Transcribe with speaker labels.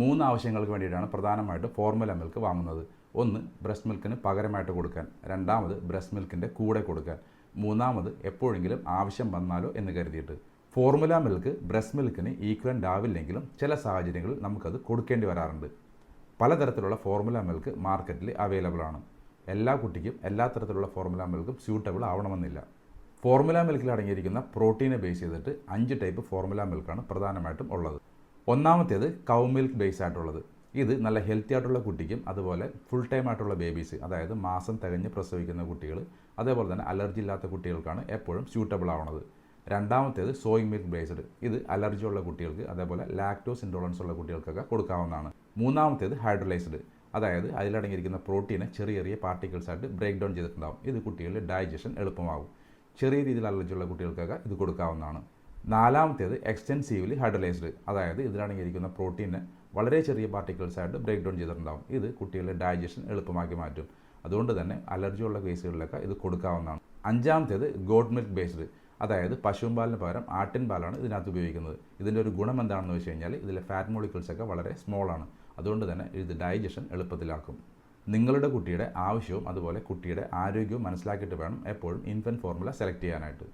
Speaker 1: 3 ആവശ്യങ്ങൾക്ക് വേണ്ടിയിട്ടാണ് പ്രധാനമായിട്ടും ഫോർമുല മിൽക്ക് വാങ്ങുന്നത്. ഒന്ന്, ബ്രസ്റ്റ് മിൽക്കിന് പകരമായിട്ട് കൊടുക്കാൻ. രണ്ടാമത്, ബ്രസ്റ്റ് മിൽക്കിൻ്റെ കൂടെ കൊടുക്കാൻ. മൂന്നാമത്, എപ്പോഴെങ്കിലും ആവശ്യം വന്നാലോ എന്ന് കരുതിയിട്ട്. ഫോർമുല മിൽക്ക് ബ്രസ്റ്റ് മിൽക്കിന് ഈക്വലൻ്റ് ആവില്ലെങ്കിലും ചില സാഹചര്യങ്ങളിൽ നമുക്കത് കൊടുക്കേണ്ടി വരാറുണ്ട്. പലതരത്തിലുള്ള ഫോർമുല മിൽക്ക് മാർക്കറ്റിൽ അവൈലബിൾ ആണ്. എല്ലാ കുട്ടിക്കും എല്ലാ തരത്തിലുള്ള ഫോർമുല മിൽക്കും സ്യൂട്ടബിൾ ആവണമെന്നില്ല. ഫോർമുല മിൽക്കിൽ അടങ്ങിയിരിക്കുന്ന പ്രോട്ടീനെ ബേസ് ചെയ്തിട്ട് 5 ടൈപ്പ് ഫോർമുല മിൽക്കാണ് പ്രധാനമായിട്ടും ഉള്ളത്. ഒന്നാമത്തേത് കൗ മിൽക്ക് ബേസ് ആയിട്ടുള്ളത്. ഇത് നല്ല ഹെൽത്തി ആയിട്ടുള്ള കുട്ടിക്കും അതുപോലെ ഫുൾ ടൈം ആയിട്ടുള്ള ബേബീസ്, അതായത് മാസം തികഞ്ഞ് പ്രസവിക്കുന്ന കുട്ടികൾ, അതേപോലെ തന്നെ അലർജി ഇല്ലാത്ത കുട്ടികൾക്കാണ് എപ്പോഴും സ്യൂട്ടബിൾ ആവുന്നത്. രണ്ടാമത്തേത് സോയ് മിൽക്ക് ബേസ്ഡ്. ഇത് അലർജി ഉള്ള കുട്ടികൾക്ക് അതേപോലെ ലാക്ടോസ് ഇൻടോളറൻസ് ഉള്ള കുട്ടികൾക്കൊക്കെ കൊടുക്കാവുന്നതാണ്. മൂന്നാമത്തേത് ഹൈഡ്രോലൈസ്ഡ്, അതായത് അതിലടങ്ങിയിരിക്കുന്ന പ്രോട്ടീനെ ചെറിയ ചെറിയ പാർട്ടിക്കിൾസ് ആയിട്ട് ബ്രേക്ക് ഡൗൺ ചെയ്തിട്ടുണ്ടാകും. ഇത് കുട്ടികളുടെ ഡൈജഷൻ എളുപ്പമാകും. ചെറിയ രീതിയിൽ അലർജി ഉള്ള കുട്ടികൾക്കൊക്കെ ഇത് കൊടുക്കാവുന്നതാണ്. നാലാമത്തേത് എക്സ്റ്റെൻസീവ്ലി ഹൈഡ്രോലൈസ്ഡ്, അതായത് ഇതിലടങ്ങിയിരിക്കുന്ന പ്രോട്ടീനെ വളരെ ചെറിയ പാർട്ടിക്കിൾസ് ആയിട്ട് ബ്രേക്ക് ഡൗൺ ചെയ്തിട്ടുണ്ടാകും. ഇത് കുട്ടികളുടെ ഡൈജഷൻ എളുപ്പമാക്കി മാറ്റും. അതുകൊണ്ട് തന്നെ അലർജി ഉള്ള കേസുകളിലൊക്കെ ഇത് കൊടുക്കാവുന്നതാണ്. അഞ്ചാമത്തേത് ഗോട്ട് മിൽക്ക് ബേസ്ഡ്, അതായത് പശുവും പാലിന് പകരം ആട്ടിൻ പാലാണ് ഇതിനകത്ത് ഉപയോഗിക്കുന്നത്. ഇതിൻ്റെ ഒരു ഗുണം എന്താണെന്ന് വെച്ച് കഴിഞ്ഞാൽ ഇതിലെ ഫാറ്റ് മോളിക്യൂൾസ് ഒക്കെ വളരെ സ്മോളാണ്. അതുകൊണ്ട് തന്നെ ഇത് ഡൈജഷൻ എളുപ്പത്തിലാക്കും. നിങ്ങളുടെ കുട്ടിയുടെ ആവശ്യവും അതുപോലെ കുട്ടിയുടെ ആരോഗ്യവും മനസ്സിലാക്കിയിട്ട് വേണം എപ്പോഴും ഇൻഫൻറ്റ് ഫോർമുല സെലക്ട് ചെയ്യാനായിട്ട്.